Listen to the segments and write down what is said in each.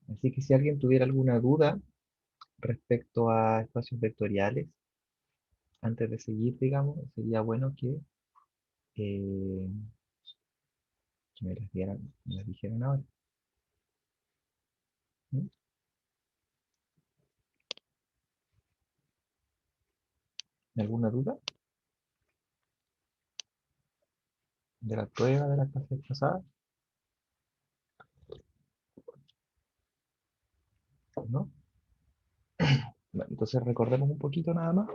Así que si alguien tuviera alguna duda respecto a espacios vectoriales, antes de seguir, digamos, sería bueno eh, que me las dijeran ahora. ¿Mm? ¿Alguna duda de la prueba de la clase pasada? ¿No? Bueno, entonces recordemos un poquito nada más.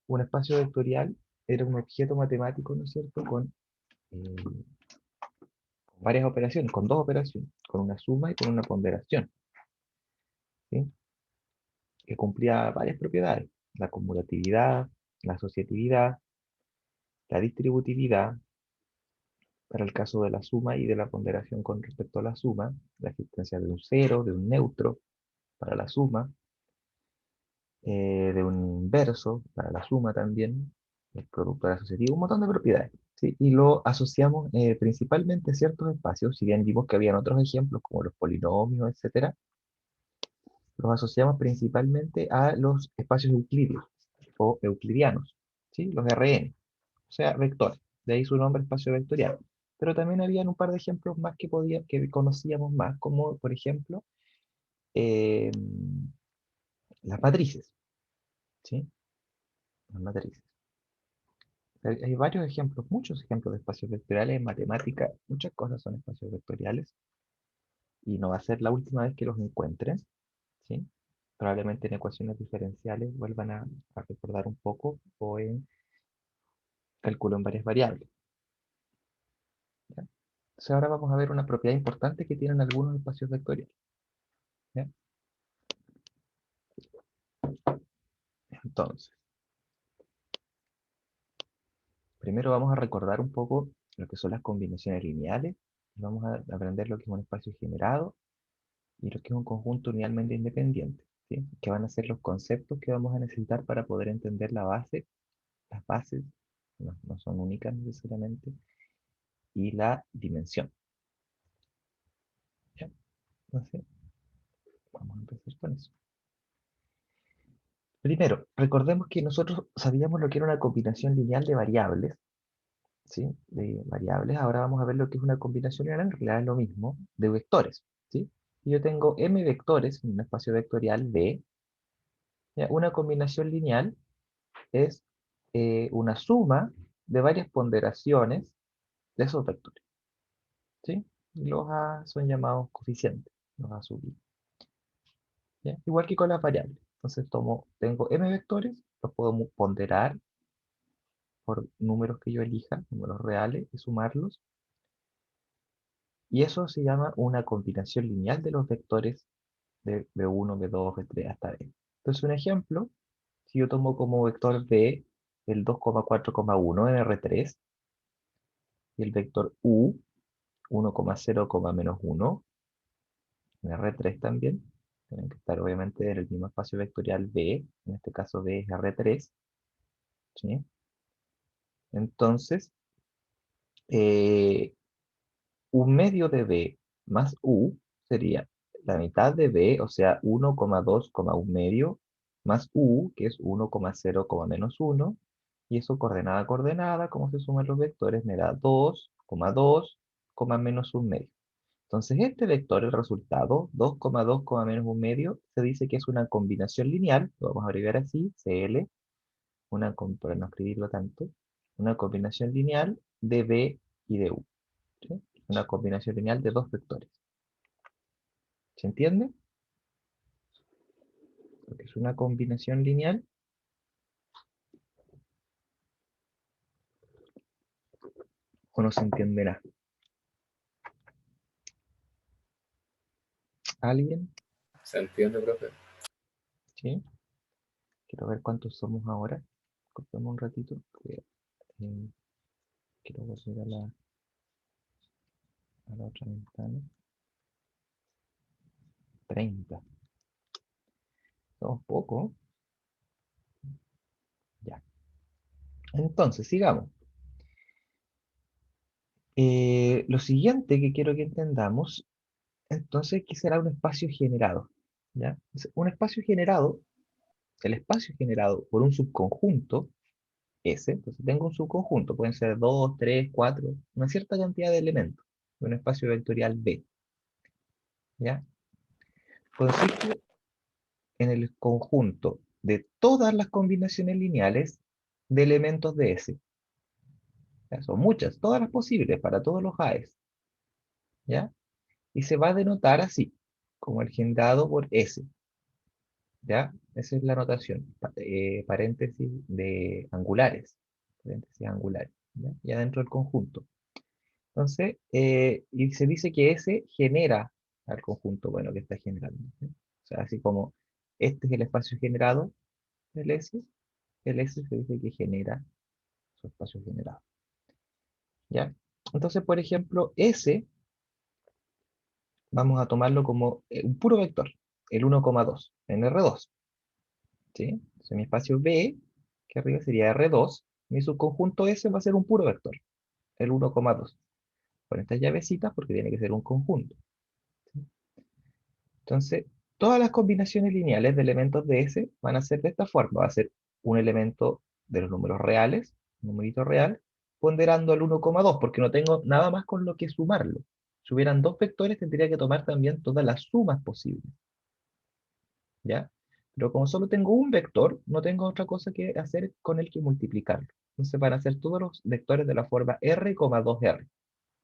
Un espacio vectorial era un objeto matemático, ¿no es cierto?, con varias operaciones, con dos operaciones, con una suma y con una ponderación, ¿sí? Que cumplía varias propiedades: la conmutatividad, la asociatividad, la distributividad, para el caso de la suma y de la ponderación con respecto a la suma, la existencia de un cero, de un neutro para la suma, de un inverso para la suma también, el productor asociativo, un montón de propiedades, ¿sí? Y lo asociamos principalmente a ciertos espacios. Si bien vimos que habían otros ejemplos como los polinomios, etcétera, los asociamos principalmente a los espacios euclidios o euclidianos, ¿sí? Los Rn, o sea, vectores. De ahí su nombre, espacio vectorial. Pero también habían un par de ejemplos más que conocíamos más, como por ejemplo eh, las matrices, ¿sí? Las matrices. Hay varios ejemplos, muchos ejemplos de espacios vectoriales en matemática. Muchas cosas son espacios vectoriales y no va a ser la última vez que los encuentren, ¿sí? Probablemente en ecuaciones diferenciales vuelvan a recordar un poco, o en cálculo en varias variables, ¿ya? Entonces ahora vamos a ver una propiedad importante que tienen algunos espacios vectoriales, ¿ya? Entonces, primero vamos a recordar un poco lo que son las combinaciones lineales, y vamos a aprender lo que es un espacio generado y lo que es un conjunto linealmente independiente, ¿sí? Que van a ser los conceptos que vamos a necesitar para poder entender la base, las bases, no son únicas necesariamente, y la dimensión, ¿ya? Entonces, vamos a empezar con eso. Primero, recordemos que nosotros sabíamos lo que era una combinación lineal de variables, ¿sí? De variables. Ahora vamos a ver lo que es una combinación lineal, en realidad es lo mismo, de vectores, ¿sí? Y yo tengo m vectores en un espacio vectorial B. ¿Ya? Una combinación lineal es una suma de varias ponderaciones de esos vectores, ¿sí? Los A son llamados coeficientes, los A sub I, ¿ya? Igual que con las variables. Entonces tengo m vectores, los puedo ponderar por números que yo elija, números reales, y sumarlos. Y eso se llama una combinación lineal de los vectores de B1, B2, B3 hasta B. Entonces, un ejemplo, si yo tomo como vector B el 2,4,1 en R3 y el vector U 1,0, -1 en R3 también, tienen que estar obviamente en el mismo espacio vectorial B, en este caso B es R3, ¿sí? Entonces, eh, un medio de B más U sería la mitad de B, o sea, 1,2, un medio, más U, que es 1,0, -1, y eso coordenada a coordenada, como se suman los vectores, me da 2,2, menos un medio. Entonces este vector, el resultado, 2,2, menos un medio, se dice que es una combinación lineal, lo vamos a abreviar así, CL, para no escribirlo tanto, una combinación lineal de B y de U, ¿sí? Una combinación lineal de dos vectores. ¿Se entiende? Lo que es una combinación lineal. ¿O no se entenderá? ¿Alguien? ¿Se entiende, profe? ¿Sí? Quiero ver cuántos somos ahora. Cortemos un ratito, porque quiero volver a la otra ventana. 30. Somos pocos. Ya. Entonces, sigamos. Lo siguiente que quiero que entendamos Entonces, ¿qué será un espacio generado? ¿Ya? Un espacio generado, el espacio generado por un subconjunto S, entonces tengo un subconjunto, pueden ser 2, 3, 4, una cierta cantidad de elementos, de un espacio vectorial B, ¿ya? Consiste en el conjunto de todas las combinaciones lineales de elementos de S. ¿Ya? Son muchas, todas las posibles para todos los AES, ¿ya? Y se va a denotar así, como el generado por S, ¿ya? Esa es la notación, paréntesis de angulares, paréntesis angulares, ¿ya? Ya dentro del conjunto. Entonces, y se dice que S genera al conjunto, bueno, que está generando, ¿sí? O sea, así como este es el espacio generado del S, el S se dice que genera su espacio generado, ¿ya? Entonces, por ejemplo, S, vamos a tomarlo como un puro vector, el 1,2 en R2, ¿sí? Entonces, mi espacio B, que arriba sería R2, mi subconjunto S va a ser un puro vector, el 1,2, con estas llavecitas porque tiene que ser un conjunto. Entonces, todas las combinaciones lineales de elementos de S van a ser de esta forma. Va a ser un elemento de los números reales, un numerito real, ponderando al 1,2, porque no tengo nada más con lo que sumarlo. Si hubieran dos vectores, tendría que tomar también todas las sumas posibles, ¿ya? Pero como solo tengo un vector, no tengo otra cosa que hacer con el que multiplicarlo. Entonces van a ser todos los vectores de la forma R,2R,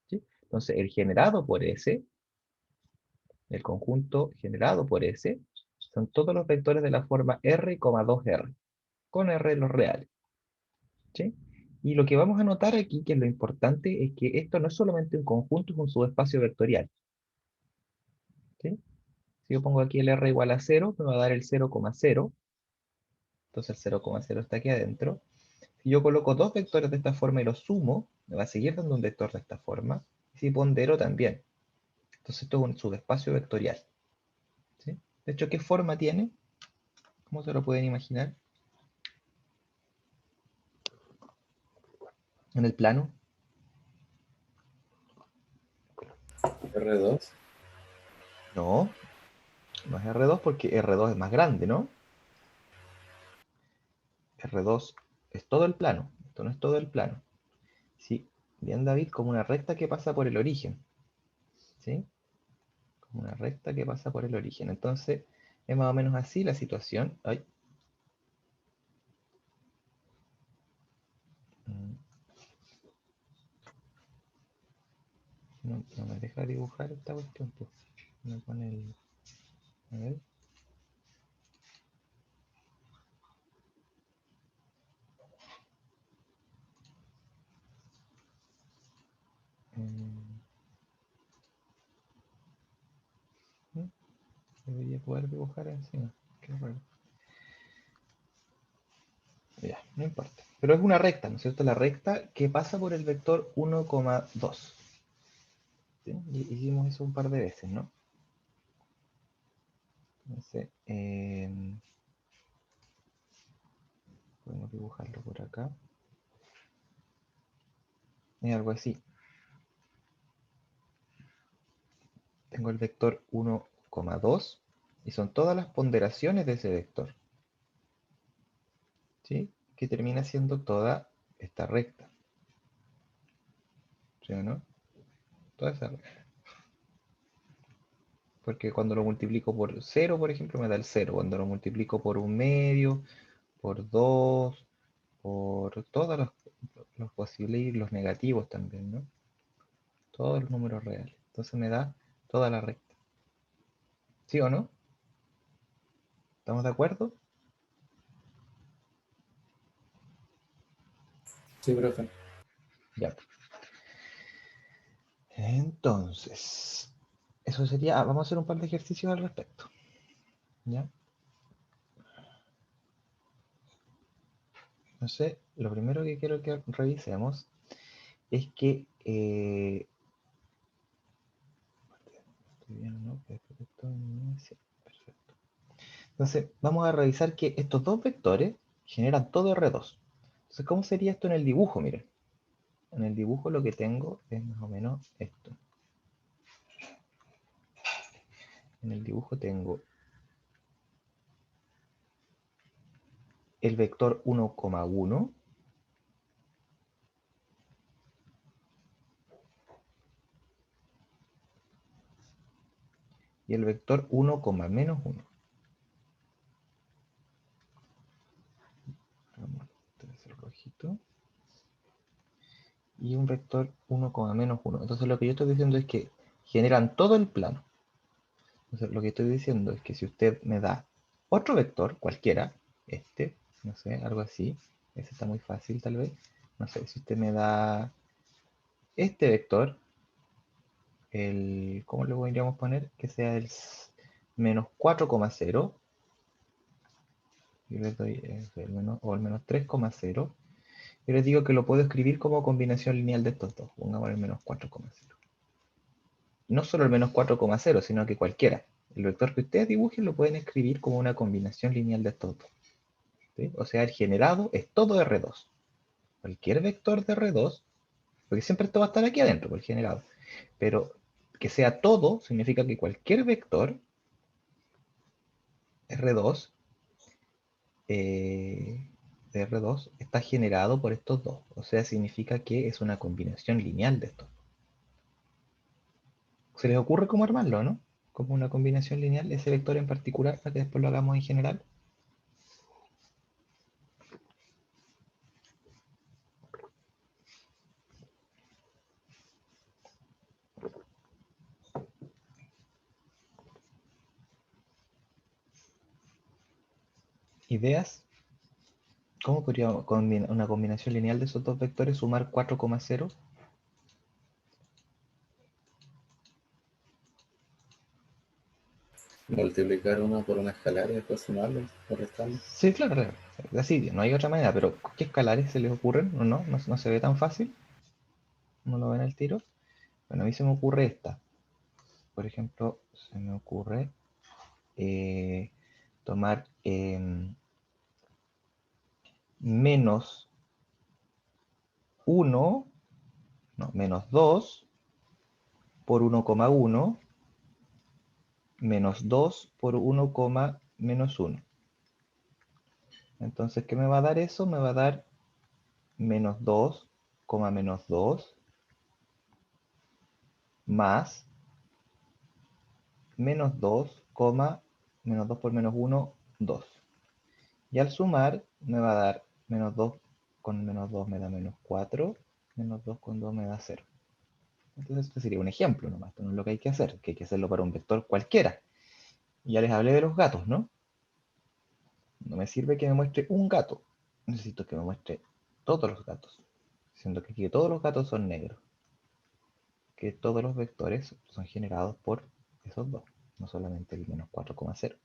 ¿sí? Entonces, el generado por S, el conjunto generado por S, son todos los vectores de la forma R,2R, con R los reales, ¿sí? Y lo que vamos a notar aquí, que es lo importante, es que esto no es solamente un conjunto, es un subespacio vectorial, ¿sí? Si yo pongo aquí el R igual a 0, me va a dar el 0,0, entonces el 0,0 está aquí adentro. Si yo coloco dos vectores de esta forma y los sumo, me va a seguir dando un vector de esta forma, y si pondero también. Entonces esto es un subespacio vectorial, ¿sí? De hecho, ¿qué forma tiene? ¿Cómo se lo pueden imaginar en el plano? R2. No, no es R2 porque R2 es más grande, ¿no? R2 es todo el plano, esto no es todo el plano. Sí, bien David, como una recta que pasa por el origen, ¿sí? Como una recta que pasa por el origen. Entonces, es más o menos así la situación. Ay. No, no me deja dibujar esta cuestión, pues. Me pone el... A ver. Debería poder dibujar encima. Qué raro. Ya, no importa. Pero es una recta, ¿no es cierto? La recta que pasa por el vector 1,2. ¿Sí? Hicimos eso un par de veces, ¿no? Entonces, podemos dibujarlo por acá. Es algo así. Tengo el vector 1,2 y son todas las ponderaciones de ese vector, ¿sí? Que termina siendo toda esta recta, ¿sí o no? Toda esa recta. Porque cuando lo multiplico por 0, por ejemplo, me da el 0. Cuando lo multiplico por un medio, por 2, por todos los posibles y los negativos también, ¿no? Todos los números reales. Entonces me da toda la recta. ¿Sí o no? ¿Estamos de acuerdo? Sí, profe. Ya. Entonces, eso sería, vamos a hacer un par de ejercicios al respecto, ¿ya? Entonces, lo primero que quiero que revisemos es que, ¿estoy bien, no? Perfecto, sí, perfecto. Entonces, vamos a revisar que estos dos vectores generan todo R2. Entonces, ¿cómo sería esto en el dibujo? Miren, en el dibujo lo que tengo es más o menos esto. En el dibujo tengo el vector 1,1 y el vector 1, menos 1. Vamos a hacer rojito. Y un vector 1, menos 1. Entonces lo que yo estoy diciendo es que generan todo el plano. Entonces lo que estoy diciendo es que si usted me da otro vector, cualquiera, no sé, algo así, ese está muy fácil tal vez, no sé, si usted me da este vector, ¿cómo le podríamos poner? Que sea el menos 4,0, yo les doy el menos, o el menos 3,0, yo les digo que lo puedo escribir como combinación lineal de estos dos, pongamos el menos 4,0. No solo el menos 4,0, sino que cualquiera. El vector que ustedes dibujen lo pueden escribir como una combinación lineal de estos dos. ¿Sí? O sea, el generado es todo R2. Cualquier vector de R2, porque siempre esto va a estar aquí adentro, por el generado. Pero que sea todo significa que cualquier vector R2 de R2 está generado por estos dos. O sea, significa que es una combinación lineal de estos. ¿Se les ocurre cómo armarlo, no? Como una combinación lineal, ese vector en particular, para que después lo hagamos en general. ¿Ideas? ¿Cómo podría una combinación lineal de esos dos vectores sumar 4,0? Multiplicar uno por una escalar y después sumarlo o restarlo. Sí, claro, claro. Así, no hay otra manera, pero ¿qué escalares se les ocurren? ¿O no? ¿No se ve tan fácil? ¿No lo ven al tiro? Bueno, a mí se me ocurre esta. Por ejemplo, se me ocurre eh, tomar menos 1, no, menos 2 por 1,1 menos 2 por 1, menos 1. Entonces, ¿qué me va a dar eso? Me va a dar menos 2, menos 2 más menos 2, menos 2 por menos 1, 2. Y al sumar me va a dar menos 2 con menos 2 me da menos 4, menos 2 con 2 me da 0. Entonces este sería un ejemplo nomás, esto no es lo que hay que hacer, que hay que hacerlo para un vector cualquiera. Y ya les hablé de los gatos, ¿no? No me sirve que me muestre un gato, necesito que me muestre todos los gatos, siendo que aquí todos los gatos son negros, que todos los vectores son generados por esos dos, no solamente el menos 4,0.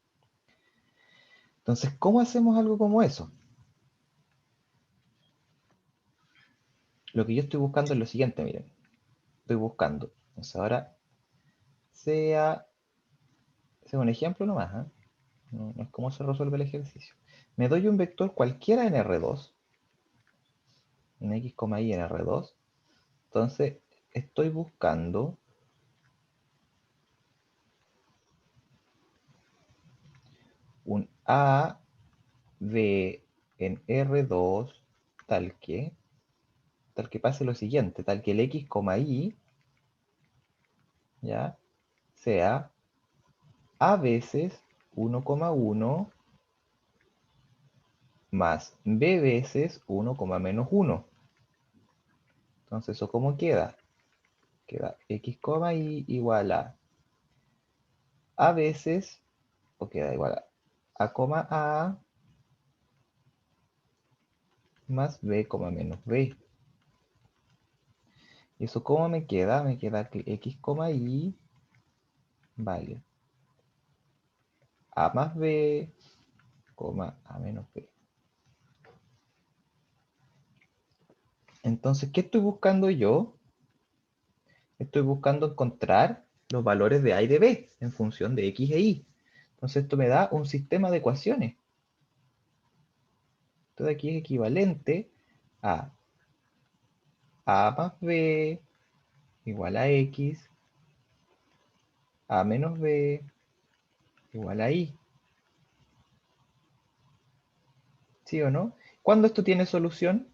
Entonces, ¿cómo hacemos algo como eso? Lo que yo estoy buscando es lo siguiente, miren. Estoy buscando. Entonces ahora sea un ejemplo nomás, ¿eh? No es cómo se resuelve el ejercicio. Me doy un vector cualquiera en R2, en X, Y en R2. Entonces estoy buscando un A, B en R2 tal que pase lo siguiente, tal que el X, Y ya sea A veces 1,1 más B veces 1, menos 1. Entonces, ¿eso cómo queda? Queda X, Y igual a veces, o queda igual A, más B, menos B. ¿Y eso cómo me queda? Me queda que X, Y vale A más B, A menos B. Entonces, ¿qué estoy buscando yo? Estoy buscando encontrar los valores de A y de B en función de X e Y. Entonces, esto me da un sistema de ecuaciones. Esto de aquí es equivalente a A más B igual a X, A menos B igual a y. ¿Sí o no? ¿Cuándo esto tiene solución?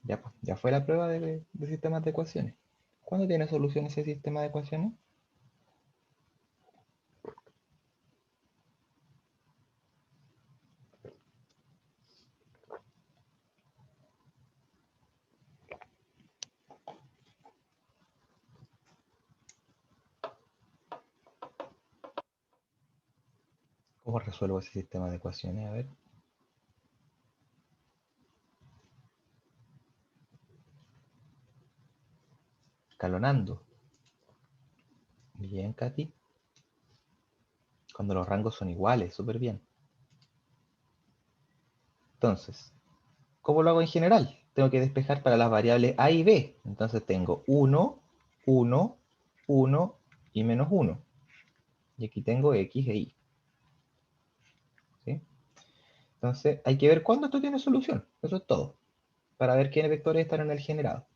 Ya, pues, ya fue la prueba de sistemas de ecuaciones. ¿Cuándo tiene solución ese sistema de ecuaciones? ¿Cómo resuelvo ese sistema de ecuaciones? A ver. Escalonando. Bien, Katy. Cuando los rangos son iguales, súper bien. Entonces, ¿cómo lo hago en general? Tengo que despejar para las variables a y b. Entonces tengo 1, 1, 1 y menos 1. Y aquí tengo x e y. ¿Sí? Entonces, hay que ver cuándo esto tiene solución. Eso es todo. Para ver qué vectores están en el generado.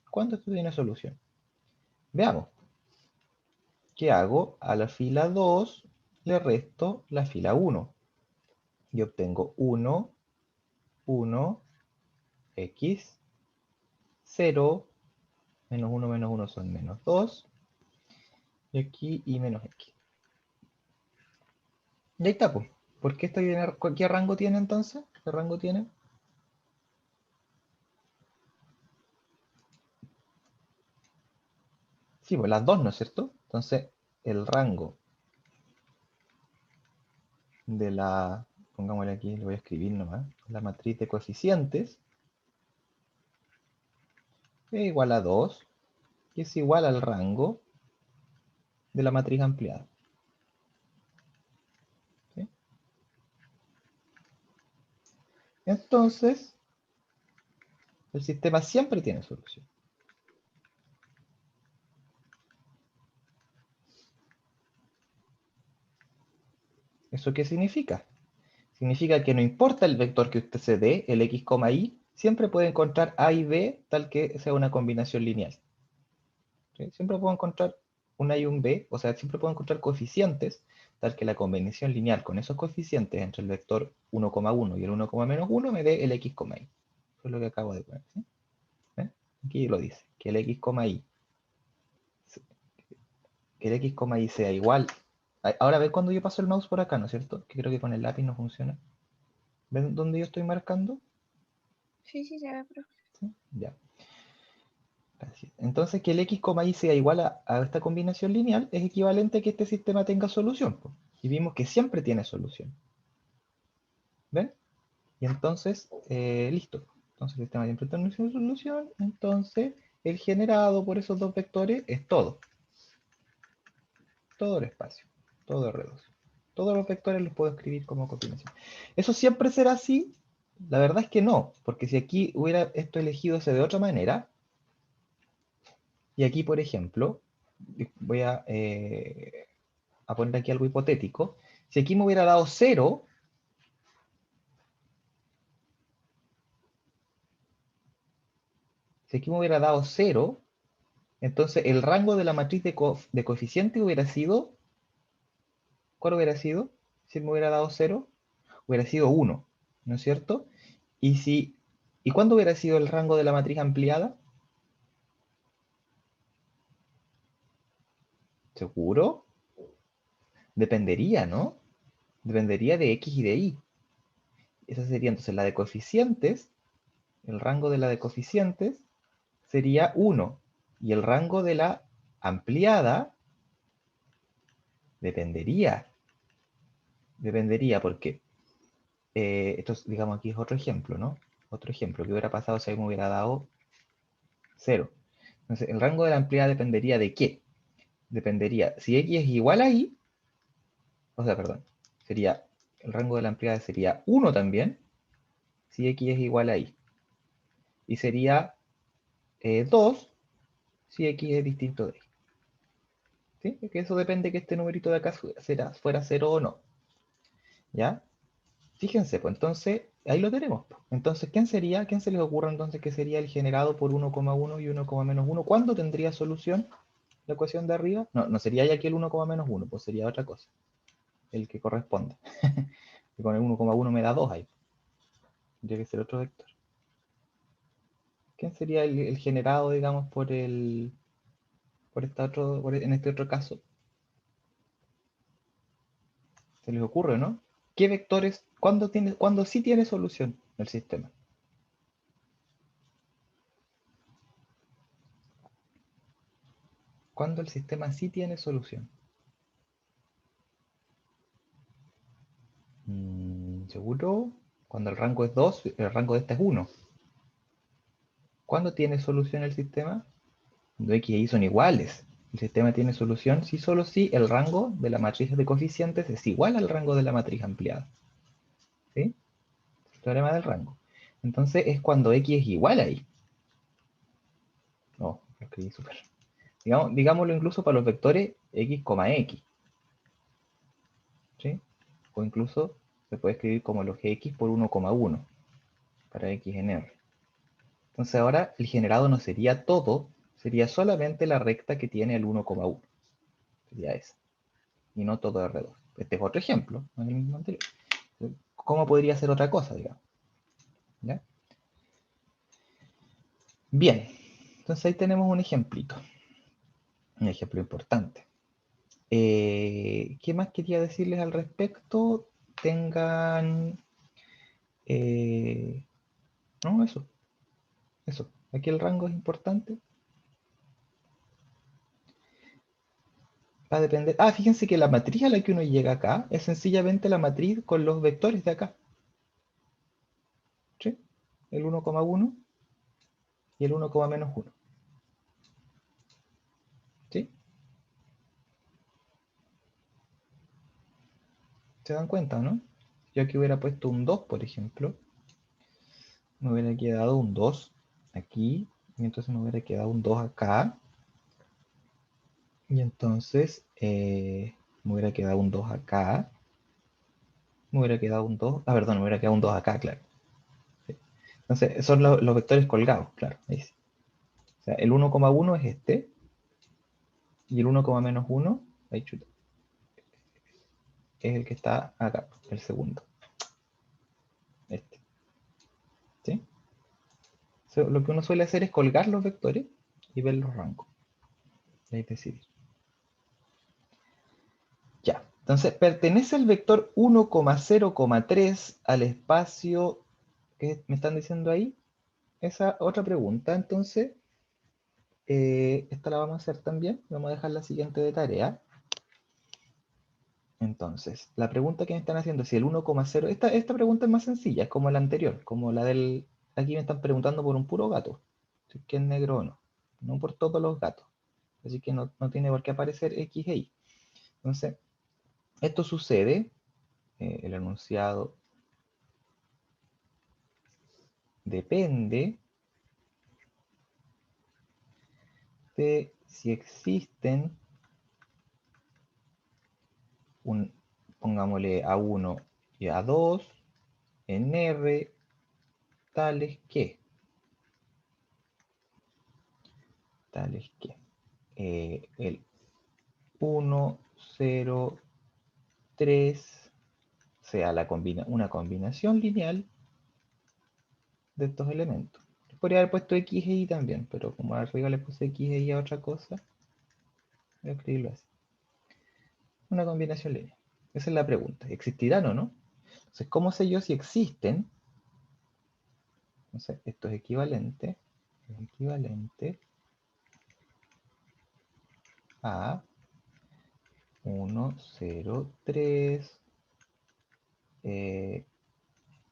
¿Cuándo esto tiene solución? Veamos. ¿Qué hago? A la fila 2 le resto la fila 1. Y obtengo 1, 1, x, 0, menos 1 son menos 2. Y aquí y menos x. Y ahí está, pues. ¿Por qué esto viene, qué rango tiene entonces? ¿Qué rango tiene? Sí, pues las dos, ¿no es cierto? Entonces, el rango de la, pongámosle aquí, lo voy a escribir nomás, la matriz de coeficientes es igual a 2, que es igual al rango de la matriz ampliada. ¿Sí? Entonces, el sistema siempre tiene solución. ¿Eso qué significa? Significa que no importa el vector que usted se dé, el x, y, siempre puede encontrar a y b tal que sea una combinación lineal. ¿Sí? Siempre puedo encontrar un a y un b, o sea, siempre puedo encontrar coeficientes tal que la combinación lineal con esos coeficientes entre el vector 1,1 y el 1,-1 me dé el x, y. Eso es lo que acabo de poner. ¿Sí? ¿Eh? Aquí lo dice, que el x, y, que el x, y sea igual. Ahora ve cuando yo paso el mouse por acá, ¿no es cierto? Que creo que con el lápiz no funciona. ¿Ven dónde yo estoy marcando? Sí, sí, se ve, profe. ¿Sí? Ya. Gracias. Entonces, que el x, y sea igual a esta combinación lineal es equivalente a que este sistema tenga solución. Po. Y vimos que siempre tiene solución. ¿Ven? Y entonces, listo. Entonces el sistema siempre tiene solución. Entonces, el generado por esos dos vectores es todo. Todo el espacio. Todo R2. Todos los vectores los puedo escribir como combinación. ¿Eso siempre será así? La verdad es que no. Porque si aquí hubiera esto elegido de otra manera, y aquí, por ejemplo, voy a poner aquí algo hipotético. Si aquí me hubiera dado 0, si aquí me hubiera dado 0, entonces el rango de la matriz de coeficiente hubiera sido, ¿cuál hubiera sido? Si me hubiera dado 0, hubiera sido 1, ¿no es cierto? ¿Y cuándo hubiera sido el rango de la matriz ampliada? ¿Seguro? Dependería, ¿no? Dependería de x y de y. Esa sería entonces la de coeficientes, el rango de la de coeficientes sería 1. Y el rango de la ampliada dependería. Dependería porque esto, digamos, aquí es otro ejemplo, ¿no? Otro ejemplo, ¿qué hubiera pasado si ahí me hubiera dado 0? Entonces, el rango de la ampliada dependería de qué? Dependería, si x es igual a y, o sea, perdón, sería, el rango de la ampliada sería 1 también, si x es igual a y. Y sería 2 si x es distinto de y. ¿Sí? Porque eso depende que este numerito de acá fuera 0 o no. ¿Ya? Fíjense, pues entonces, ahí lo tenemos. Entonces, ¿quién sería? ¿Quién se les ocurre entonces que sería el generado por 1,1 y 1,-1? ¿Cuándo tendría solución la ecuación de arriba? No, no sería ya aquí el 1,-1, pues sería otra cosa. El que corresponde. Y con el 1,1 me da 2 ahí. Tendría que ser otro vector. ¿Quién sería el generado, digamos, por en este otro caso? ¿Se les ocurre, no? ¿Qué vectores, cuándo sí tiene solución el sistema? ¿Cuándo el sistema sí tiene solución? ¿Seguro? Cuando el rango es 2, el rango de esta es 1. ¿Cuándo tiene solución el sistema? Cuando x y y son iguales. El sistema tiene solución si solo si el rango de la matriz de coeficientes es igual al rango de la matriz ampliada. ¿Sí? El teorema del rango. Entonces es cuando x es igual a y. No, lo escribí súper. Digámoslo incluso para los vectores x, x. ¿Sí? O incluso se puede escribir como los x por 1,1 para x en R. Entonces ahora el generado no sería todo, sería solamente la recta que tiene el 1,1. Sería esa. Y no todo R2. Este es otro ejemplo, no es el mismo anterior. ¿Cómo podría ser otra cosa, digamos? ¿Ya? Bien, entonces ahí tenemos un ejemplito. Un ejemplo importante. ¿Qué más quería decirles al respecto? Tengan... no, eso. Eso. Aquí el rango es importante. Va a depender... Ah, fíjense que la matriz a la que uno llega acá es sencillamente la matriz con los vectores de acá. ¿Sí? El 1,1 y el 1,-1. ¿Sí? ¿Se dan cuenta, no? Yo aquí hubiera puesto un 2, por ejemplo. Me hubiera quedado un 2 aquí. Y entonces me hubiera quedado un 2 acá. Y entonces me hubiera quedado un 2 acá. Me hubiera quedado un 2. Ah, perdón, me hubiera quedado un 2 acá, claro. Sí. Entonces son los vectores colgados, claro. Ahí sí. O sea, el 1,1 es este. Y el 1,-1, ahí chuta, es el que está acá, el segundo. Este. ¿Sí? Lo que uno suele hacer es colgar los vectores y ver los rangos. Y ahí decidir. Ya. Entonces, pertenece el vector 1,0,3 al espacio que me están diciendo ahí. Esa otra pregunta, entonces, esta la vamos a hacer también. Vamos a dejar la siguiente de tarea. Entonces, la pregunta que me están haciendo es si el 1,0... Esta pregunta es más sencilla, es como la anterior, como la del... Aquí me están preguntando por un puro gato, si es que es negro o no. No por todos los gatos. Así que no tiene por qué aparecer X e Y. Entonces, esto sucede, el enunciado depende de si existen pongámosle A1 y A2 en R tales que el 1, 0, 3 sea una combinación lineal de estos elementos. Podría haber puesto X e Y también, pero como arriba le puse X e Y a otra cosa, voy a escribirlo así. Una combinación lineal. Esa es la pregunta. ¿Existirán o no? Entonces, ¿cómo sé yo si existen? Entonces, esto es equivalente a 1, 0, 3,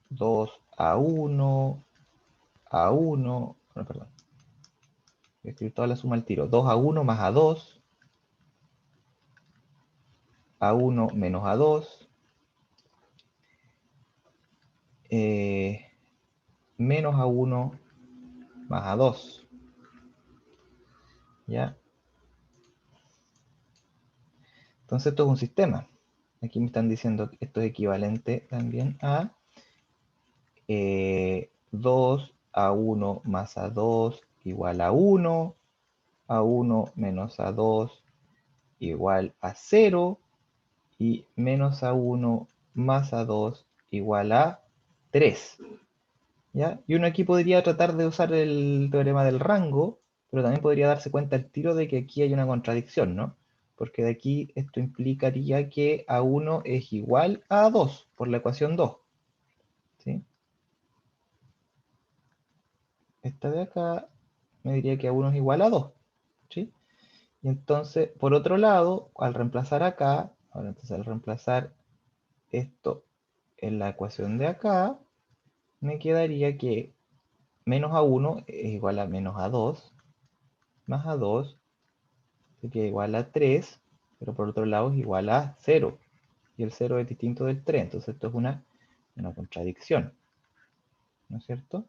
2 a 1, a 1, no, perdón, voy a escribir toda la suma al tiro, 2 a 1 más a 2, a 1 menos a 2, menos a 1 más a 2, ¿ya? Entonces esto es un sistema. Aquí me están diciendo que esto es equivalente también a 2A1 más A2 igual a 1, A1 menos A2 igual a 0, y menos A1 más A2 igual a 3. ¿Ya? Y uno aquí podría tratar de usar el teorema del rango, pero también podría darse cuenta al tiro de que aquí hay una contradicción, ¿no? Porque de aquí esto implicaría que A1 es igual a A2 por la ecuación 2. ¿Sí? Esta de acá me diría que A1 es igual a 2. ¿Sí? Y entonces, por otro lado, al reemplazar acá, ahora entonces al reemplazar esto en la ecuación de acá, me quedaría que menos A1 es igual a menos A2, más A2 sería igual a 3, pero por otro lado es igual a 0, y el 0 es distinto del 3, entonces esto es una contradicción, ¿no es cierto?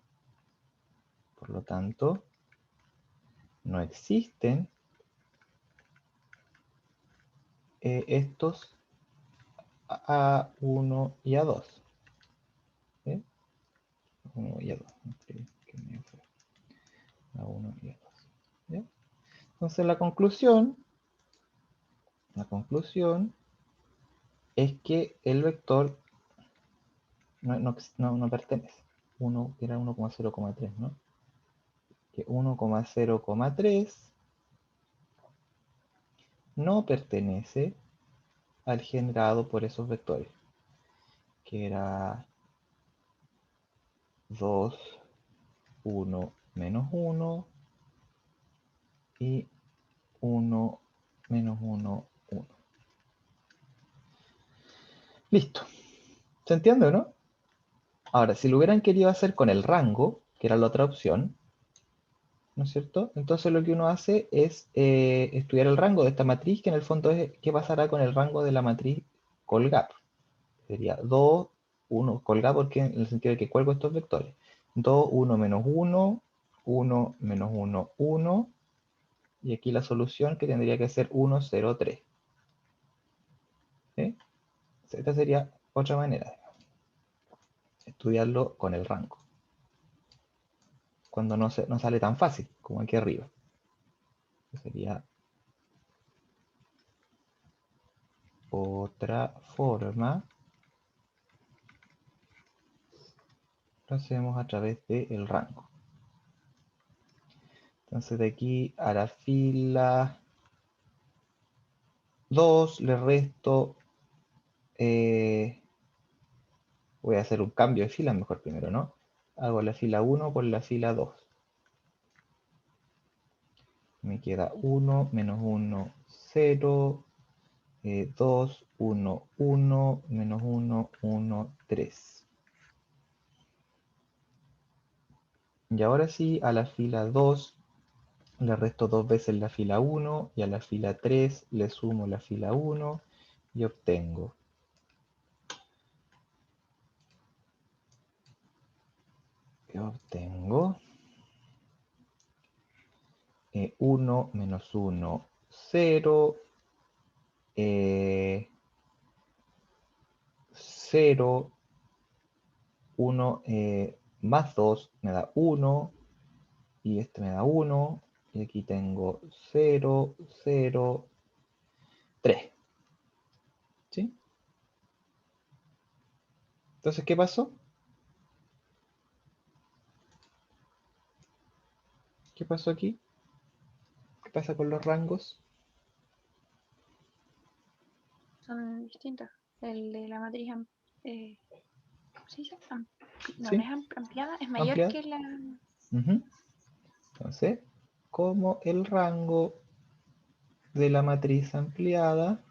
Por lo tanto, no existen estos A1 y A2. ¿Sí? A1 y A2. A1 y A2. ¿Ya? Entonces la conclusión es que el vector no pertenece. 1 era 1,0,3, ¿no? Que 1,0,3 no pertenece al generado por esos vectores, que era 2, 1, menos 1 y 1, menos 1, 1. Listo. ¿Se entiende o no? Ahora, si lo hubieran querido hacer con el rango, que era la otra opción, ¿no es cierto? Entonces lo que uno hace es estudiar el rango de esta matriz, que en el fondo es qué pasará con el rango de la matriz colgada. Sería 2, 1, colgada porque en el sentido de que cuelgo estos vectores. 2, 1, menos 1, 1, menos 1, 1, y aquí la solución que tendría que ser 1, 0, 3. ¿Sí? Esta sería otra manera de estudiarlo con el rango, cuando no sale tan fácil como aquí arriba. Sería otra forma. Lo hacemos a través del rango. Entonces de aquí a la fila 2 le resto, voy a hacer un cambio de fila mejor primero, ¿no? Hago la fila 1 por la fila 2. Me queda 1, menos 1, 0, 2, 1, 1, menos 1, 1, 3. Y ahora sí, a la fila 2 le resto 2 veces la fila 1, y a la fila 3 le sumo la fila 1 y obtengo 1 menos 1, 0, 0, 1 más 2 me da 1, y este me da 1, y aquí tengo 0, 0, 3. ¿Sí? Entonces, ¿qué pasó? ¿Qué pasó aquí? ¿Qué pasa con los rangos? Son distintos. El de la matriz ¿cómo se dice? No, ¿Sí? no es ampliada, es mayor Ampliar. que la. Entonces, como el rango de la matriz ampliada,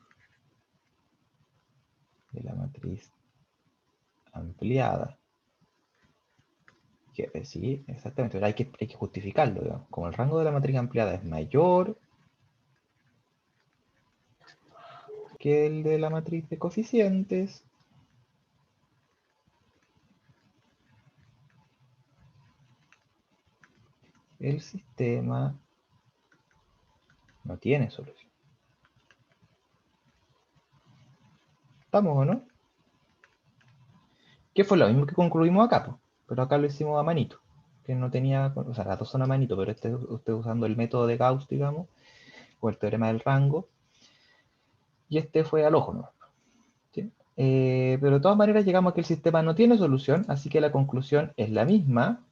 sí, exactamente, pero hay que justificarlo, digamos. Como el rango de la matriz ampliada es mayor que el de la matriz de coeficientes, el sistema no tiene solución. ¿Estamos o no? ¿Qué fue lo mismo que concluimos acá, po? pero acá lo hicimos a manito, que no tenía, o sea, las dos son a manito, pero usted usando el método de Gauss, digamos, o el teorema del rango, y este fue al ojo, ¿no? ¿Sí? Pero de todas maneras llegamos a que el sistema no tiene solución, así que la conclusión es la misma,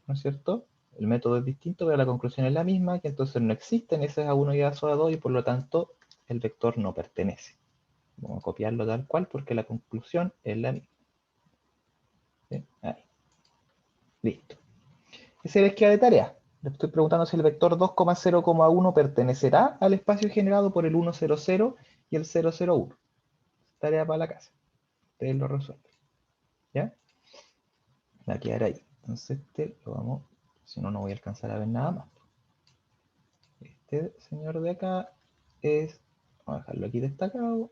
¿no es cierto? El método es distinto, pero la conclusión es la misma, que entonces no existen ese A1 y A2, y por lo tanto el vector no pertenece. Vamos a copiarlo tal cual porque la conclusión es la misma. ¿Sí? Ahí. Listo. Ese les queda de tarea. Le estoy preguntando si el vector 2,0,1 pertenecerá al espacio generado por el 1, 0, 0 y el 0, 0, 1. Tarea para la casa. Ustedes lo resuelven. ¿Ya? Va a quedar ahí. Entonces este lo vamos, si no, no voy a alcanzar a ver nada más. Este señor de acá es, vamos a dejarlo aquí destacado.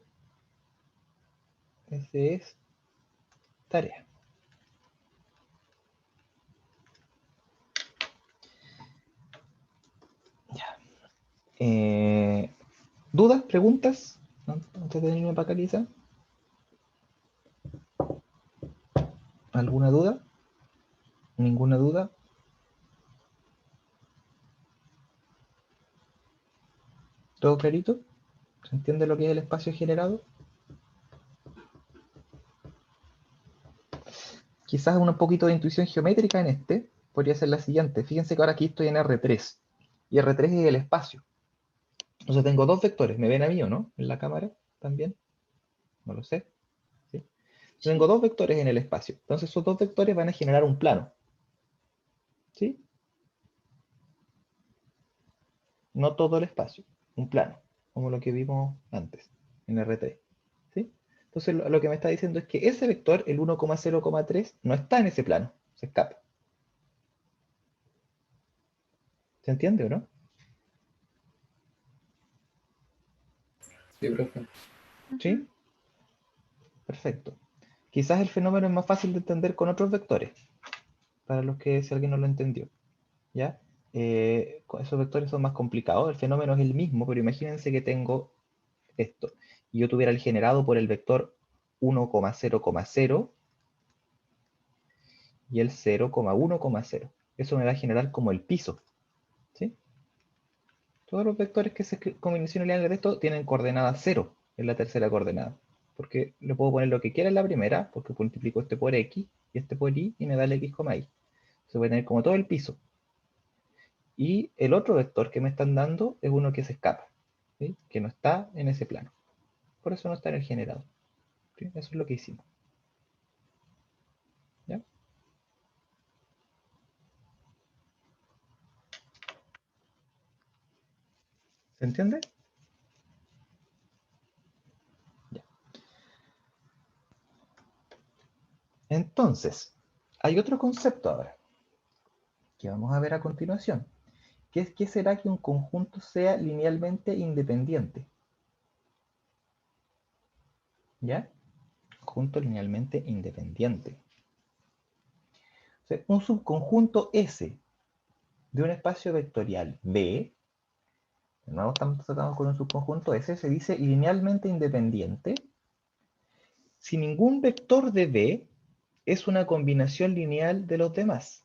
Ese es tarea. Ya. ¿Dudas? ¿Preguntas? Antes de venirme para acá, quizá. ¿Alguna duda? ¿Ninguna duda? ¿Todo clarito? ¿Se entiende lo que es el espacio generado? Quizás un poquito de intuición geométrica en este podría ser la siguiente. Fíjense que ahora aquí estoy en R3 y R3 es el espacio. Entonces tengo dos vectores. ¿Me ven a mí o no? En la cámara también. No lo sé. ¿Sí? Tengo Sí. dos vectores en el espacio. Entonces esos dos vectores van a generar un plano. ¿Sí? No todo el espacio. Un plano. Como lo que vimos antes en R3. ¿Sí? Entonces lo que me está diciendo es que ese vector, el 1,0,3, no está en ese plano. Se escapa. ¿Se entiende o no? Sí, profe. Ujú. ¿Sí? Perfecto. Quizás el fenómeno es más fácil de entender con otros vectores, para los que si alguien no lo entendió. ¿Ya? Esos vectores son más complicados. El fenómeno es el mismo, pero imagínense que tengo esto. Y yo tuviera el generado por el vector 1,0,0 y el 0,1,0. Eso me va a generar como el piso. ¿Sí? Todos los vectores que se combinación lineal de esto tienen coordenada 0 en la tercera coordenada. Porque le puedo poner lo que quiera en la primera, porque multiplico este por x y este por y me da el x, y. Se puede tener como todo el piso. Y el otro vector que me están dando es uno que se escapa, ¿sí? Que no está en ese plano. Por eso no está en el generado. ¿Sí? Eso es lo que hicimos. ¿Ya? ¿Se entiende? Ya. Entonces, hay otro concepto ahora que vamos a ver a continuación, que es qué será que un conjunto sea linealmente independiente. ¿Ya? Conjunto linealmente independiente. O sea, un subconjunto S de un espacio vectorial B, de nuevo estamos tratando con un subconjunto S, se dice linealmente independiente si ningún vector de B es una combinación lineal de los demás.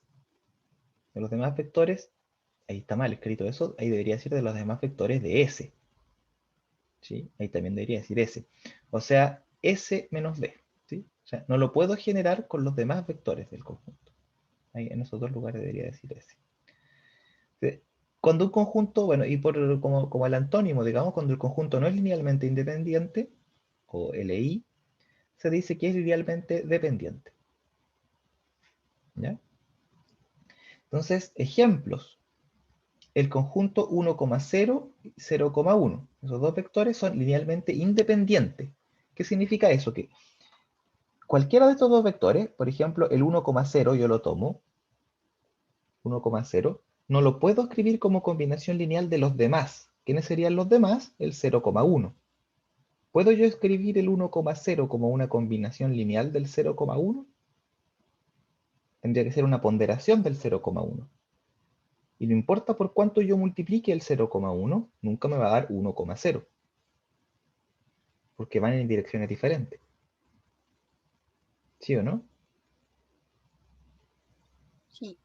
De los demás vectores, ahí está mal escrito eso, ahí debería decir de los demás vectores de S. ¿Sí? Ahí también debería decir S. O sea, S menos B. ¿Sí? O sea, no lo puedo generar con los demás vectores del conjunto. Ahí en esos dos lugares debería decir S. ¿Sí? Cuando un conjunto, bueno, y como el antónimo, digamos, cuando el conjunto no es linealmente independiente, o LI, se dice que es linealmente dependiente. ¿Ya? Entonces, ejemplos. El conjunto 1,0 y 0,1. Esos dos vectores son linealmente independientes. ¿Qué significa eso? Que cualquiera de estos dos vectores, por ejemplo, el 1,0 yo lo tomo, 1,0, no lo puedo escribir como combinación lineal de los demás. ¿Quiénes serían los demás? El 0,1. ¿Puedo yo escribir el 1,0 como una combinación lineal del 0,1? Tendría que ser una ponderación del 0,1. Y no importa por cuánto yo multiplique el 0,1, nunca me va a dar 1,0. Porque van en direcciones diferentes. ¿Sí o no? Sí.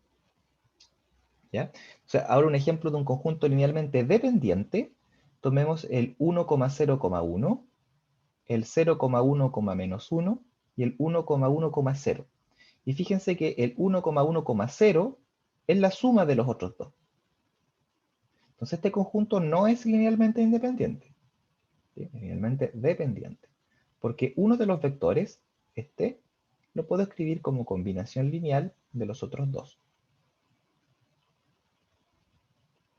¿Ya? O sea, ahora un ejemplo de un conjunto linealmente dependiente. Tomemos el 1,0,1, el 0,1, y el 1,1,0. Y fíjense que el 1,1,0 es la suma de los otros dos. Entonces este conjunto no es linealmente independiente, ¿sí? Es linealmente dependiente. Porque uno de los vectores, este, lo puedo escribir como combinación lineal de los otros dos.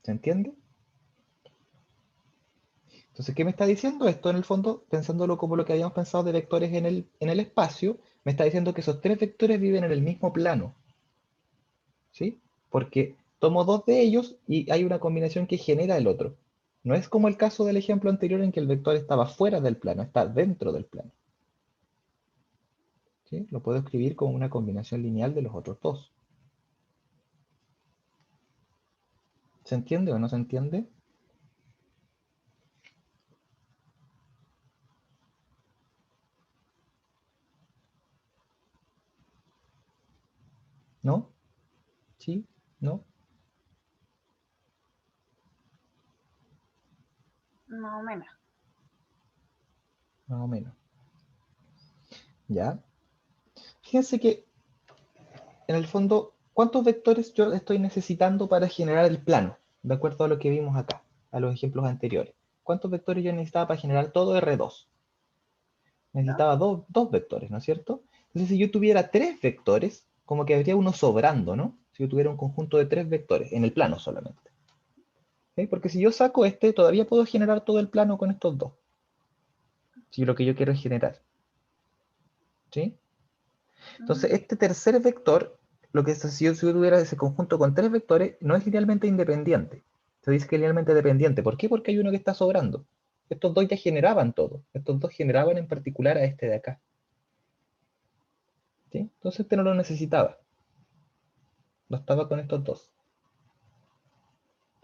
¿Se entiende? Entonces, ¿qué me está diciendo esto en el fondo? Pensándolo como lo que habíamos pensado de vectores en el espacio, me está diciendo que esos tres vectores viven en el mismo plano. ¿Sí? Porque tomo dos de ellos y hay una combinación que genera el otro. No es como el caso del ejemplo anterior en que el vector estaba fuera del plano, está dentro del plano. ¿Sí? Lo puedo escribir como una combinación lineal de los otros dos. ¿Se entiende o no se entiende? ¿No? ¿Sí? ¿No? Más o menos. Más o menos. ¿Ya? Fíjense que en el fondo, ¿cuántos vectores yo estoy necesitando para generar el plano? De acuerdo a lo que vimos acá, a los ejemplos anteriores. ¿Cuántos vectores yo necesitaba para generar todo R2? ¿Ya? Necesitaba dos vectores, ¿no es cierto? Entonces, si yo tuviera tres vectores, como que habría uno sobrando, ¿no? Si yo tuviera un conjunto de tres vectores, en el plano solamente. ¿Ok? Porque si yo saco este, todavía puedo generar todo el plano con estos dos. Si lo que yo quiero es generar. ¿Sí? Entonces, Mm, este tercer vector, lo que es, si yo tuviera ese conjunto con tres vectores, no es linealmente independiente. Se dice que es linealmente dependiente. ¿Por qué? Porque hay uno que está sobrando. Estos dos ya generaban todo. Estos dos generaban en particular a este de acá. ¿Sí? Entonces este no lo necesitaba. Bastaba con estos dos.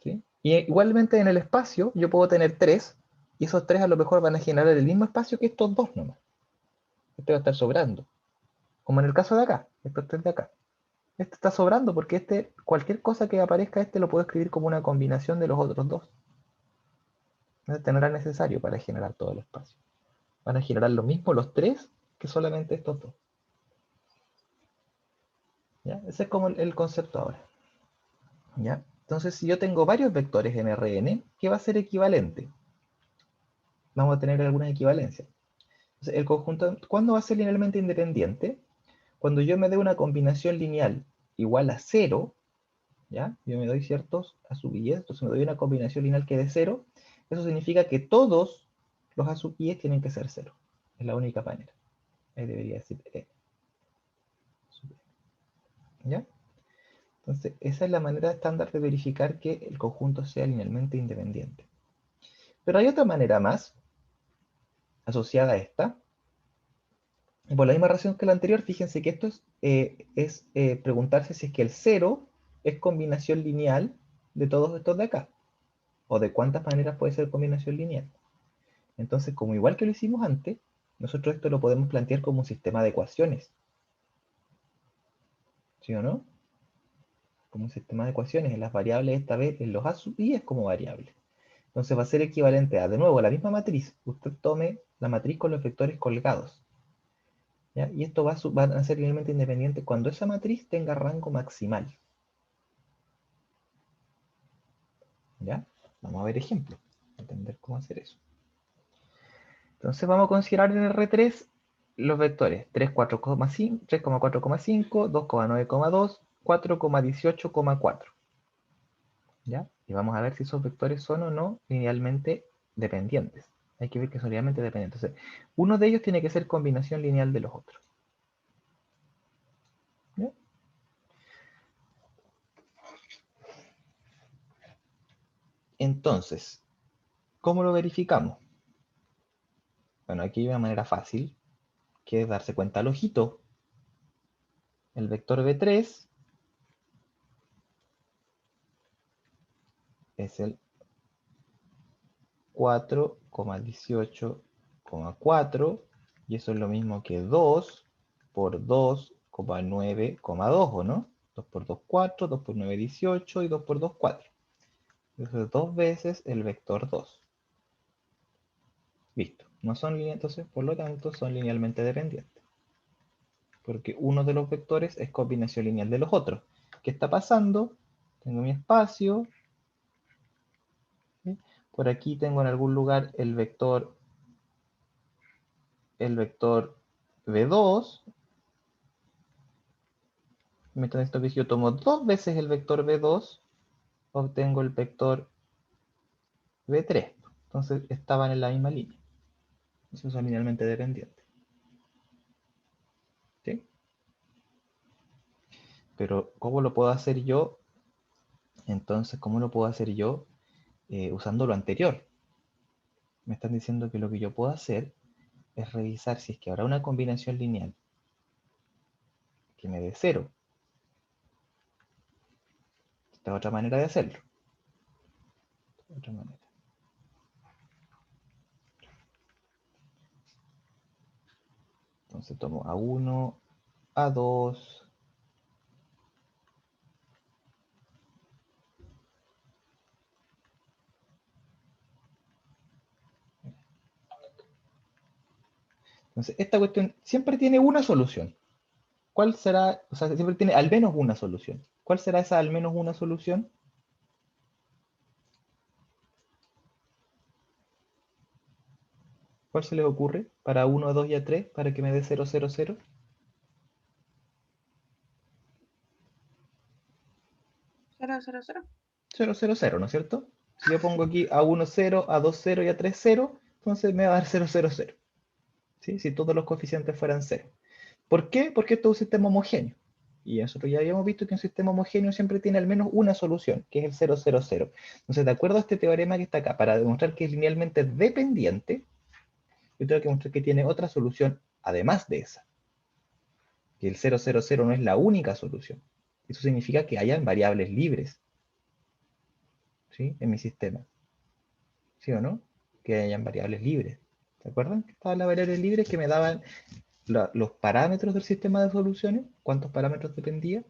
¿Sí? Y igualmente en el espacio yo puedo tener tres, y esos tres a lo mejor van a generar el mismo espacio que estos dos nomás. Este va a estar sobrando. Como en el caso de acá, estos tres de acá. Este está sobrando porque este, cualquier cosa que aparezca este lo puedo escribir como una combinación de los otros dos. Este no era necesario para generar todo el espacio. Van a generar lo mismo los tres que solamente estos dos. ¿Ya? Ese es como el concepto ahora. ¿Ya? Entonces, si yo tengo varios vectores en Rn, ¿qué va a ser equivalente? Vamos a tener algunas equivalencias. Entonces, el conjunto, ¿cuándo va a ser linealmente independiente? Cuando yo me dé una combinación lineal igual a 0, ¿ya? Yo me doy ciertos a sub i, entonces me doy una combinación lineal que es de 0, eso significa que todos los a sub i tienen que ser 0. Es la única manera. Ahí debería decir e. ¿Ya? Entonces, esa es la manera estándar de verificar que el conjunto sea linealmente independiente. Pero hay otra manera más, asociada a esta, y por la misma razón que la anterior, fíjense que esto es preguntarse si es que el 0 es combinación lineal de todos estos de acá, o de cuántas maneras puede ser combinación lineal. Entonces, como igual que lo hicimos antes, nosotros esto lo podemos plantear como un sistema de ecuaciones. ¿Sí o no? Como un sistema de ecuaciones. En las variables, esta vez en los a sub i es como variable. Entonces va a ser equivalente a, de nuevo, la misma matriz. Usted tome la matriz con los vectores colgados. ¿Ya? Y esto va a ser linealmente independiente cuando esa matriz tenga rango maximal. ¿Ya? Vamos a ver ejemplos. Entender cómo hacer eso. Entonces vamos a considerar en R3 los vectores 3,4,5, 3,4,5, 2,9,2, 4,18,4. ¿Ya? Y vamos a ver si esos vectores son o no linealmente dependientes. Hay que ver que son linealmente dependientes. Entonces, uno de ellos tiene que ser combinación lineal de los otros. ¿Ya? Entonces, ¿cómo lo verificamos? Bueno, aquí hay una manera fácil, que es darse cuenta al ojito. El vector B3 es el 4,18,4 y eso es lo mismo que 2 por 2,9,2, ¿o no? 2 por 2, 4, 2 por 9, 18 y 2 por 2, 4. Entonces 2 veces el vector 2. Listo. No son lineales, entonces por lo tanto son linealmente dependientes. Porque uno de los vectores es combinación lineal de los otros. ¿Qué está pasando? Tengo mi espacio. ¿Sí? Por aquí tengo en algún lugar el vector B2. Mientras esto que si yo tomo 2 veces el vector B2, obtengo el vector B3. Entonces estaban en la misma línea. Esos son linealmente dependientes. ¿Sí? Pero ¿cómo lo puedo hacer yo? Entonces, ¿cómo lo puedo hacer yo usando lo anterior? Me están diciendo que lo que yo puedo hacer es revisar si es que habrá una combinación lineal que me dé 0. Esta es otra manera de hacerlo. Otra manera. Entonces tomo A1, A2. Entonces, esta cuestión siempre tiene una solución. ¿Cuál será? O sea, siempre tiene al menos una solución. ¿Cuál será esa al menos una solución? ¿Cuál se les ocurre para 1, A2 y A3 para que me dé 0, 0, 0? 0, 0, 0. 0, 0, 0, ¿no es cierto? Si yo pongo aquí A1, 0, A2, 0 y A3, 0, entonces me va a dar 0, 0, 0. ¿Sí? Si todos los coeficientes fueran 0. ¿Por qué? Porque esto es un sistema homogéneo. Y nosotros ya habíamos visto que un sistema homogéneo siempre tiene al menos una solución, que es el 0, 0, 0. Entonces, de acuerdo a este teorema que está acá, para demostrar que es linealmente dependiente, yo tengo que mostrar que tiene otra solución además de esa. Que el 0, 0, 0 no es la única solución. Eso significa que hayan variables libres, ¿sí? En mi sistema. ¿Sí o no? Que hayan variables libres. ¿Se acuerdan que estaban las variables libres que me daban los parámetros del sistema de soluciones? ¿Cuántos parámetros dependía?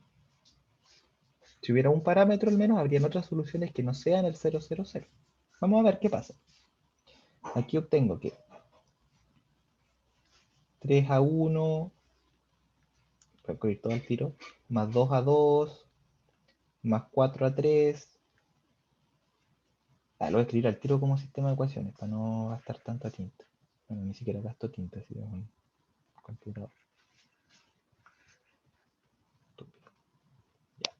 Si hubiera un parámetro al menos, habrían otras soluciones que no sean el 0, 0, 0. Vamos a ver qué pasa. Aquí obtengo que 3A1, voy a escribir todo el tiro, más 2A2, más 4A3. Lo voy a escribir al tiro como sistema de ecuaciones para no gastar tanta tinta. Bueno, ni siquiera gasto tinta, así es un computador. Estúpido. Ya.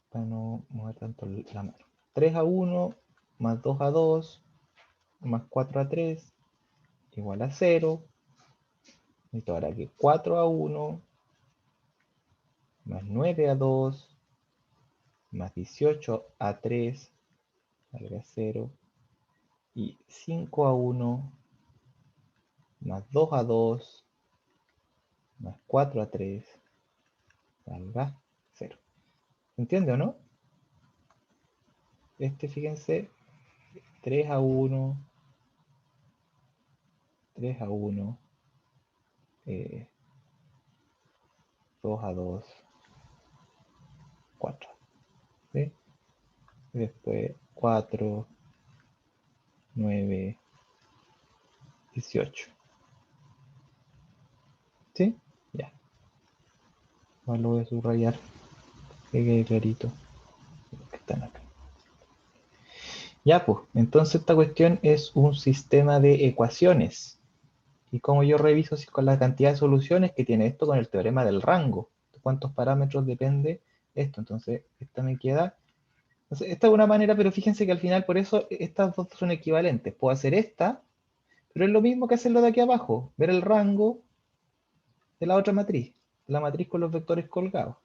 Para no mover tanto la mano. 3A1 más 2A2 más 4A3 igual a 0. Necesito ahora que 4A1 más 9A2 más 18A3 valga 0. Y 5A1 más 2A2 más 4A3 valga 0. ¿Entiende o no? Fíjense, 3A1, 3A1, 2A2, 4. ¿Sí? Y después 4, 9, 18. ¿Sí? Ya. Ahora lo voy a subrayar. Que quede clarito. Que están acá. Ya, pues, entonces esta cuestión es un sistema de ecuaciones. ¿Y cómo yo reviso si con la cantidad de soluciones que tiene esto con el teorema del rango? ¿De cuántos parámetros depende esto? Entonces, esta me queda. Entonces, esta es una manera, pero fíjense que al final por eso estas dos son equivalentes. Puedo hacer esta, pero es lo mismo que hacerlo de aquí abajo. Ver el rango de la otra matriz. La matriz con los vectores colgados.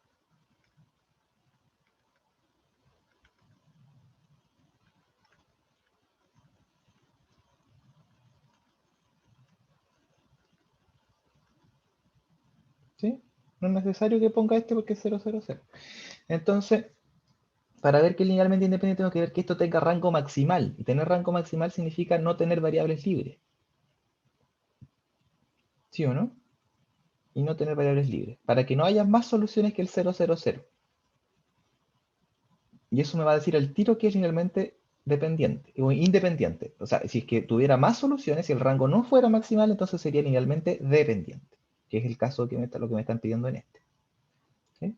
¿Sí? No es necesario que ponga este porque es 0, 0, 0. Entonces, para ver que es linealmente independiente tengo que ver que esto tenga rango maximal. Y tener rango maximal significa no tener variables libres. ¿Sí o no? y no tener variables libres, para que no haya más soluciones que el 0, 0, 0. Y eso me va a decir al tiro que es linealmente dependiente o independiente. O sea, si es que tuviera más soluciones y el rango no fuera maximal, entonces sería linealmente dependiente, que es el caso lo que me están pidiendo en este. ¿Sí?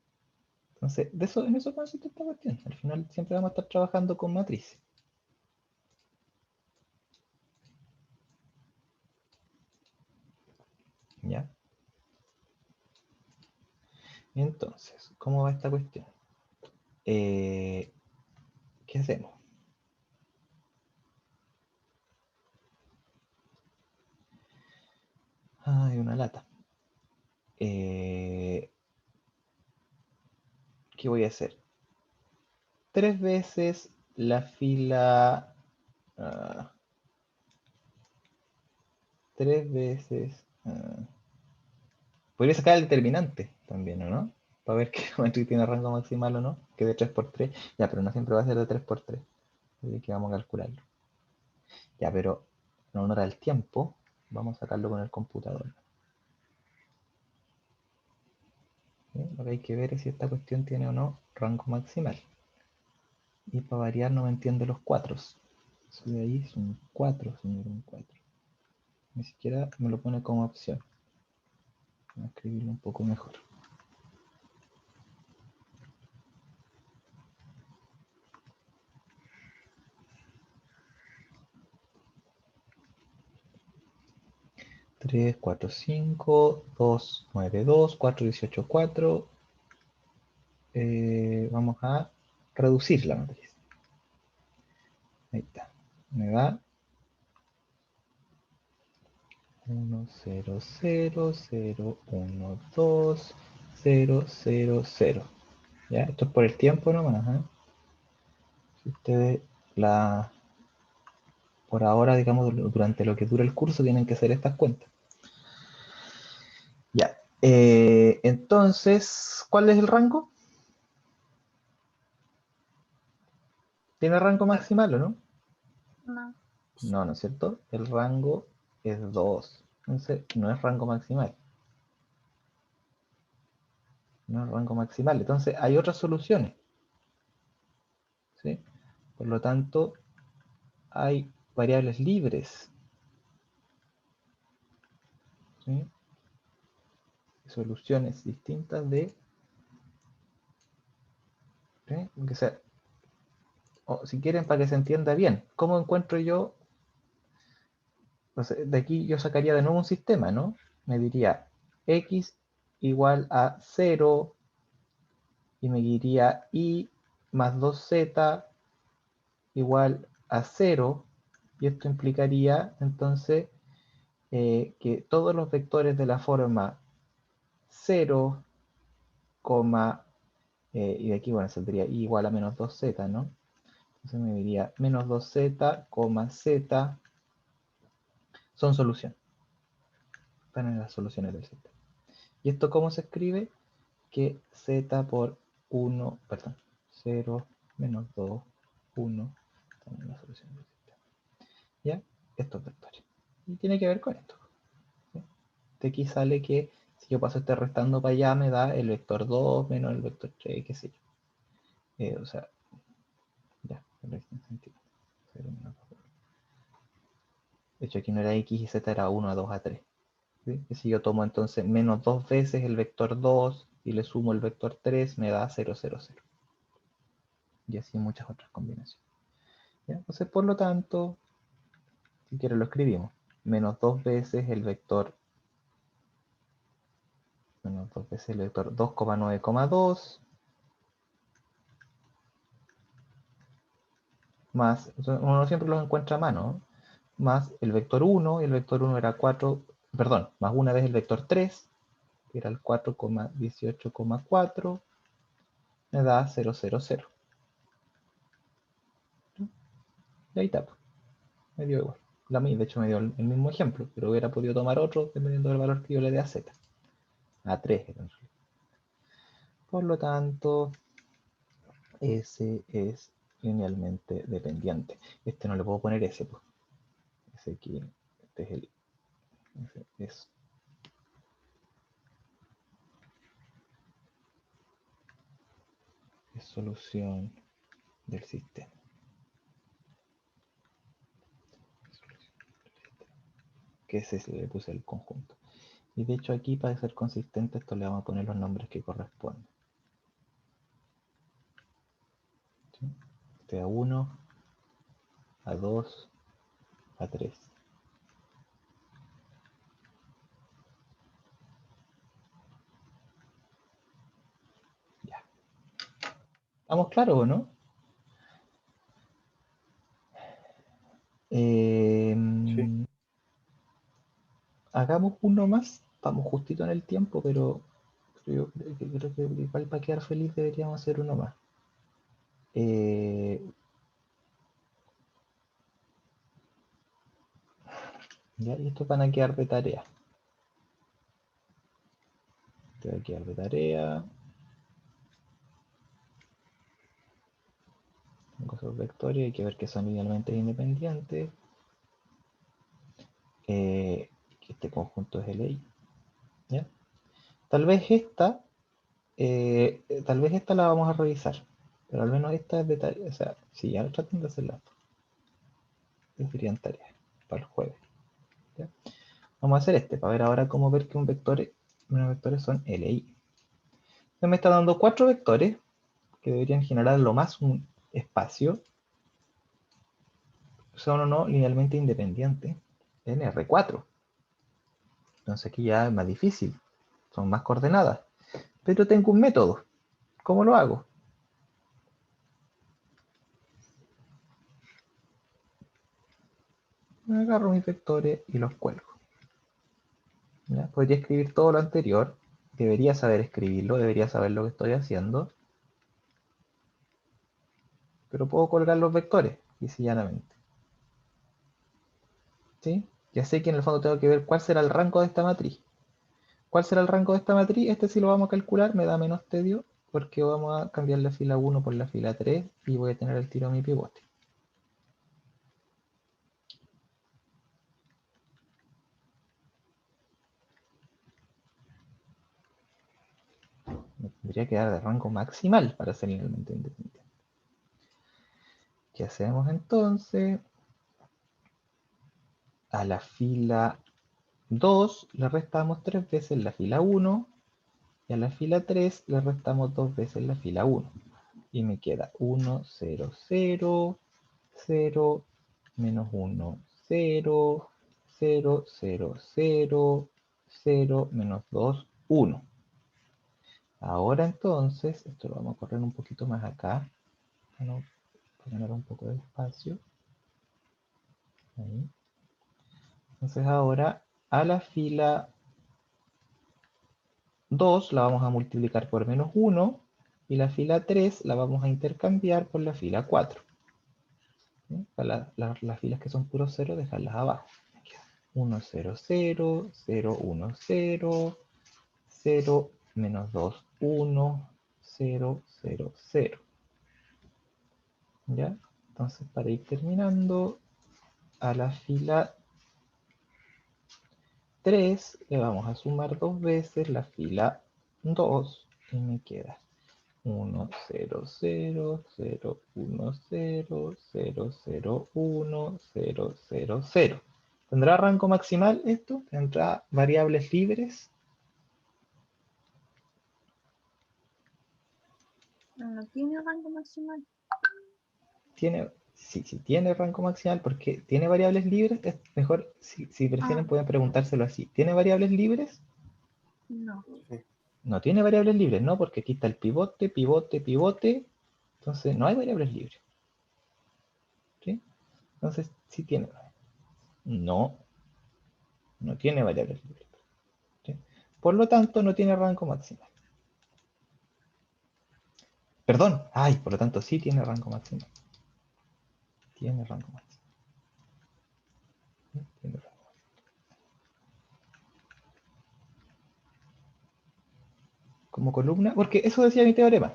Entonces, en eso consiste esta cuestión. Al final siempre vamos a estar trabajando con matrices. ¿Ya? Entonces, ¿cómo va esta cuestión? ¿Qué hacemos? Hay una lata. ¿Qué voy a hacer? 3 veces la fila... 3 veces... podría sacar el determinante también, ¿o no? Para ver qué matriz tiene rango maximal o no, que de 3×3. Ya, pero no siempre va a ser de 3×3. Así que vamos a calcularlo. Ya, pero en honor al tiempo, vamos a sacarlo con el computador. ¿Sí? Lo que hay que ver es si esta cuestión tiene o no rango maximal. Y para variar no me entiendo los 4. Eso de ahí es un 4, señor, un 4. Ni siquiera me lo pone como opción. Voy a escribirlo un poco mejor. 3, 4, 5, 2, 9, 2, 4, 18, 4. Vamos a reducir la matriz. Ahí está. Me da 1, 0, 0, 0, 1, 2, 0, 0, 0. ¿Ya? Esto es por el tiempo nomás. ¿Eh? Si ustedes por ahora, digamos, durante lo que dura el curso, tienen que hacer estas cuentas. Ya. Entonces, ¿cuál es el rango? ¿Tiene rango maximal o no? No. No, ¿no es cierto? El rango es 2. Entonces, no es rango maximal. No es rango maximal. Entonces, hay otras soluciones. ¿Sí? Por lo tanto, hay variables libres. ¿Sí? Soluciones distintas de... ¿sí? Que sea, o si quieren, para que se entienda bien, ¿cómo encuentro yo? Entonces, de aquí yo sacaría de nuevo un sistema, ¿no? Me diría x igual a 0 y me diría y más 2z igual a 0, y esto implicaría entonces que todos los vectores de la forma 0, y de aquí, bueno, saldría y igual a menos 2z, ¿no? Entonces me diría menos 2z, z son solución. Están en las soluciones del sistema. ¿Y esto cómo se escribe? Que z por 1, perdón, 0, menos 2, 1, están en las soluciones del sistema. ¿Ya? Estos vectores. Y tiene que ver con esto. ¿Sí? De aquí sale que si yo paso este restando para allá, me da el vector 2 menos el vector 3, qué sé yo. O sea, ya, en sentido. 0, menos 2. De hecho, aquí no era x y z, era 1 a 2 a 3. ¿Sí? Y si yo tomo entonces menos 2 veces el vector 2 y le sumo el vector 3, me da 0, 0, 0. Y así muchas otras combinaciones. ¿Ya? Entonces, por lo tanto, si quiero lo escribimos. Menos 2 veces el vector 2,9,2 más, uno siempre los encuentra a mano, más el vector 1, y el vector 1 era 4, perdón, más una vez el vector 3, que era el 4,18,4, me da 0, 0, 0. Y ahí está, me dio igual. De hecho me dio el mismo ejemplo, pero hubiera podido tomar otro dependiendo del valor que yo le dé a z. A 3 en realidad. Por lo tanto, ese es linealmente dependiente. Este no le puedo poner ese, pues. Ese aquí, este es el... Ese es es solución del sistema. Que ese le puse el conjunto. Y de hecho aquí, para ser consistente, esto le vamos a poner los nombres que corresponden. ¿Sí? Este A1, A2, A3. Ya. ¿Estamos claros o no? Sí. Hagamos uno más. Estamos justito en el tiempo, pero yo creo que igual para quedar feliz deberíamos hacer uno más. Ya, y estos van a quedar de tarea. Te va a quedar de tarea. Tengo esos vectores, hay que ver que son linealmente independientes. Que este conjunto es LI. ¿Ya? Tal vez esta la vamos a revisar. Pero al menos esta es de tarea. O sea, si ya traten de hacerla. Serían tareas para el jueves. ¿Ya? Vamos a hacer para ver ahora cómo ver que unos vectores son LI. Entonces me está dando 4 vectores que deberían generar lo más un espacio. Son o no linealmente independientes en R4. Entonces aquí ya es más difícil. Son más coordenadas. Pero tengo un método. ¿Cómo lo hago? Me agarro mis vectores y los cuelgo. ¿Ya? Podría escribir todo lo anterior. Debería saber escribirlo, debería saber lo que estoy haciendo. Pero puedo colgar los vectores, y llanamente. ¿Sí? Ya sé que en el fondo tengo que ver cuál será el rango de esta matriz. ¿Cuál será el rango de esta matriz? Este sí lo vamos a calcular, me da menos tedio, porque vamos a cambiar la fila 1 por la fila 3 y voy a tener el tiro a mi pivote. Me tendría que dar de rango maximal para ser linealmente independiente. ¿Qué hacemos entonces? A la fila 2 le restamos 3 veces la fila 1 y a la fila 3 le restamos 2 veces la fila 1. Y me queda 1, 0, 0, 0, menos 1, 0, 0, 0, 0, 0, menos 2, 1. Ahora entonces, esto lo vamos a correr un poquito más acá, para ganar un poco de espacio. Ahí. Entonces ahora a la fila 2 la vamos a multiplicar por menos 1 y la fila 3 la vamos a intercambiar por la fila 4. ¿Sí? Para las filas que son puros 0, dejarlas abajo. 1, 0, 0, 0, 1, 0, 0, menos 2, 1, 0, 0, 0. ¿Ya? Entonces, para ir terminando, a la fila 3 le vamos a sumar 2 veces la fila 2 y me queda 1, 0, 0, 0, 1, 0, 0, 0, 1, 0, 0, 0. ¿Tendrá rango maximal esto? ¿Tendrá variables libres? No tiene rango maximal. Sí, tiene rango maximal porque tiene variables libres. Es mejor, si prefieren, pueden preguntárselo así. ¿Tiene variables libres? No. No tiene variables libres, ¿no? Porque aquí está el pivote, pivote, pivote. Entonces, no hay variables libres. ¿Sí? Entonces, sí tiene. No, no tiene variables libres. ¿Sí? Por lo tanto, no tiene rango maximal. Perdón, por lo tanto, sí tiene rango maximal. Tiene rango maximal. ¿Sí? Tiene rango. Como columna, porque eso decía mi teorema.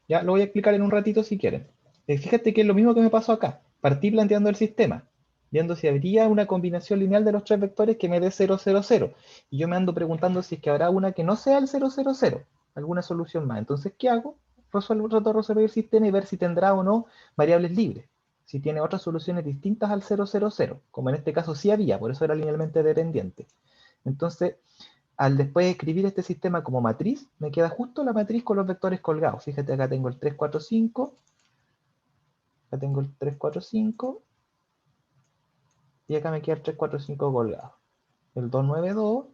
Ya lo voy a explicar en un ratito si quieren. Fíjate que es lo mismo que me pasó acá. Partí planteando el sistema, viendo si habría una combinación lineal de los 3 vectores que me dé 0, 0, 0. Y yo me ando preguntando si es que habrá una que no sea el 0, 0, 0. Alguna solución más. Entonces, ¿qué hago? trato de resolver el sistema y ver si tendrá o no variables libres. Si tiene otras soluciones distintas al 000, como en este caso sí había, por eso era linealmente dependiente. Entonces, al después escribir este sistema como matriz, me queda justo la matriz con los vectores colgados. Fíjate, acá tengo el 3, 4, 5. Acá tengo el 3, 4, 5. Y acá me queda el 3, 4, 5 colgado. El 2, 9, 2.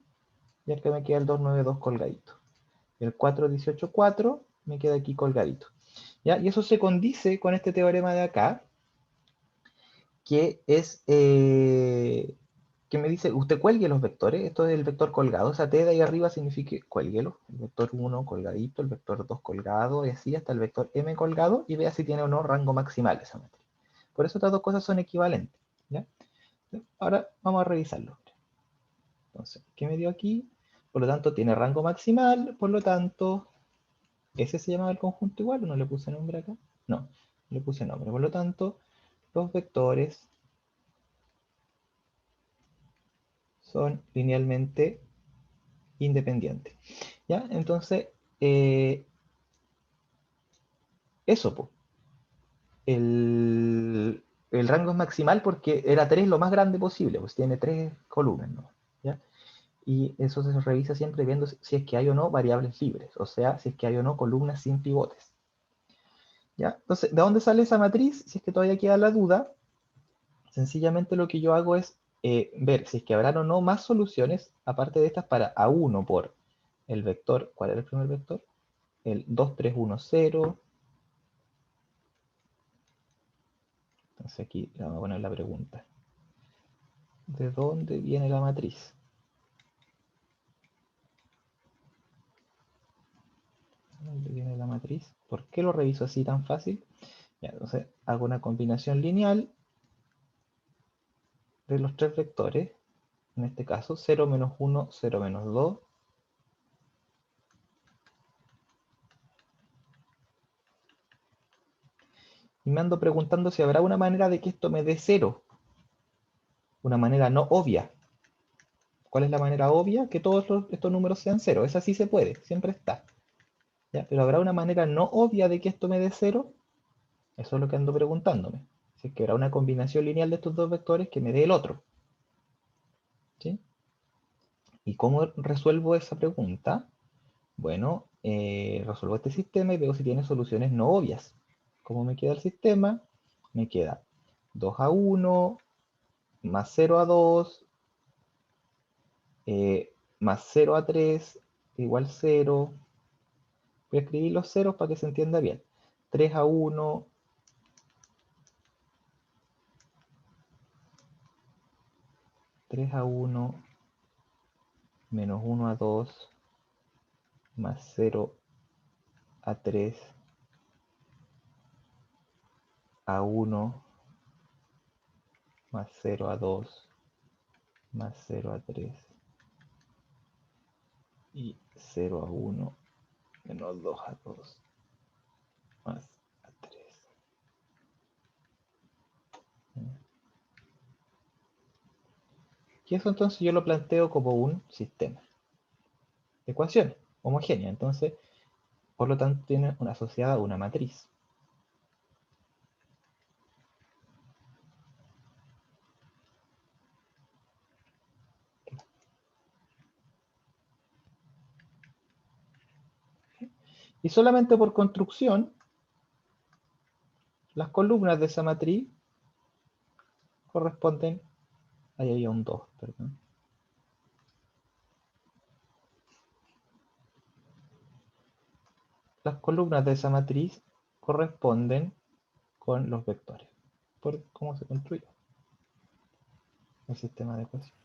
Y acá me queda el 2, 9, 2 colgadito. El 4, 18, 4 me queda aquí colgadito. ¿Ya? Y eso se condice con este teorema de acá, que es que me dice, usted cuelgue los vectores, esto es el vector colgado, esa T de ahí arriba significa cuélguelo, el vector 1 colgadito, el vector 2 colgado, y así hasta el vector m colgado, y vea si tiene o no rango maximal esa matriz. Por eso estas dos cosas son equivalentes. ¿Ya? Ahora vamos a revisarlo. Entonces, ¿qué me dio aquí? Por lo tanto, tiene rango maximal, por lo tanto, ¿ese se llamaba el conjunto igual o no le puse nombre acá? No, le puse nombre. Por lo tanto, los vectores son linealmente independientes. ¿Ya? Entonces, eso, pues. El rango es maximal porque era 3 lo más grande posible, pues tiene 3 columnas, ¿no? ¿Ya? Y eso se revisa siempre viendo si es que hay o no variables libres, o sea, si es que hay o no columnas sin pivotes. ¿Ya? Entonces, ¿de dónde sale esa matriz? Si es que todavía queda la duda, sencillamente lo que yo hago es ver si es que habrá o no más soluciones, aparte de estas, para A1 por el vector. ¿Cuál era el primer vector? El 2, 3, 1, 0. Entonces aquí le vamos a poner la pregunta. ¿De dónde viene la matriz? ¿De dónde viene la matriz? ¿Por qué lo reviso así tan fácil? Ya, entonces hago una combinación lineal de los tres vectores. En este caso, 0, menos 1, 0, menos 2. Y me ando preguntando si habrá una manera de que esto me dé 0. Una manera no obvia. ¿Cuál es la manera obvia? Que todos estos números sean 0. Esa sí se puede, siempre está. ¿Ya? Pero ¿habrá una manera no obvia de que esto me dé 0? Eso es lo que ando preguntándome. Si es que habrá una combinación lineal de estos dos vectores que me dé el otro. ¿Sí? ¿Y cómo resuelvo esa pregunta? Bueno, resuelvo este sistema y veo si tiene soluciones no obvias. ¿Cómo me queda el sistema? Me queda 2 a 1, más 0 a 2, más 0 a 3, igual 0. Voy a escribir los ceros para que se entienda bien. 3 a 1, menos 1 a 2, más 0 a 3, a 1, más 0 a 2, más 0 a 3, y 0 a 1, menos 2 a 2, más a 3. Y eso entonces yo lo planteo como un sistema de ecuaciones homogénea. Entonces, por lo tanto, tiene una asociada una matriz. Y solamente por construcción, las columnas de esa matriz corresponden, ahí había un 2, perdón. Las columnas de esa matriz corresponden con los vectores, por cómo se construyó el sistema de ecuaciones.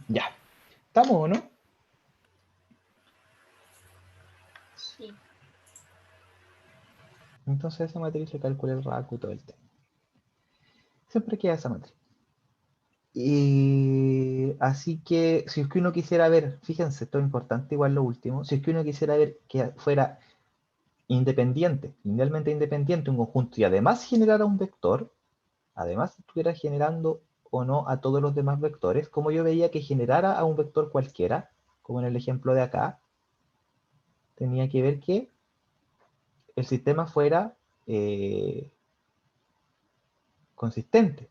Ya, ¿estamos o no? Sí. Entonces esa matriz se calcula el rango y todo el tema. Siempre queda esa matriz. Y así que si es que uno quisiera ver, fíjense, esto es importante, igual lo último, si es que uno quisiera ver que fuera independiente, linealmente independiente un conjunto y además generara un vector, además estuviera generando o no a todos los demás vectores, como yo veía que generara a un vector cualquiera, como en el ejemplo de acá, tenía que ver que el sistema fuera consistente,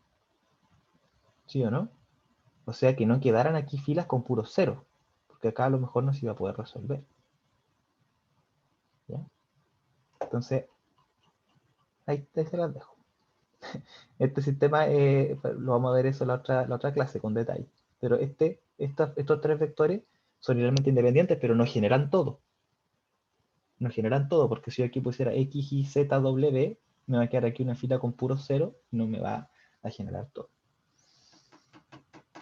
¿sí o no? O sea, que no quedaran aquí filas con puros ceros, porque acá a lo mejor no se iba a poder resolver. ¿Ya? Entonces, ahí se las dejo. Este sistema lo vamos a ver eso en la otra clase con detalle. Pero estos tres vectores son realmente independientes, pero no generan todo. No generan todo, porque si yo aquí pusiera X, Y, Z, W, me va a quedar aquí una fila con puros ceros, no me va a generar todo.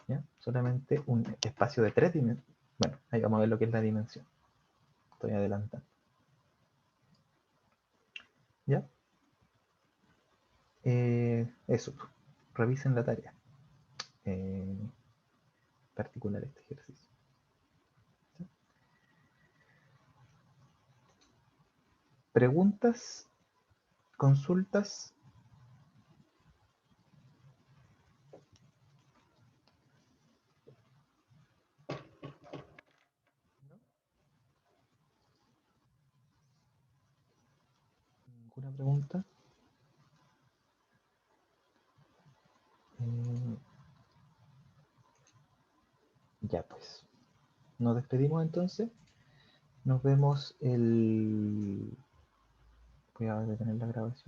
¿Ya? Solamente un espacio de 3 dimensiones. Bueno, ahí vamos a ver lo que es la dimensión. Estoy adelantando. ¿Ya? Eso. Revisen la tarea. Particular este ejercicio. ¿Sí? Preguntas, consultas. ¿Ninguna pregunta? Ya pues. Nos despedimos entonces. Nos vemos el... Voy a detener la grabación.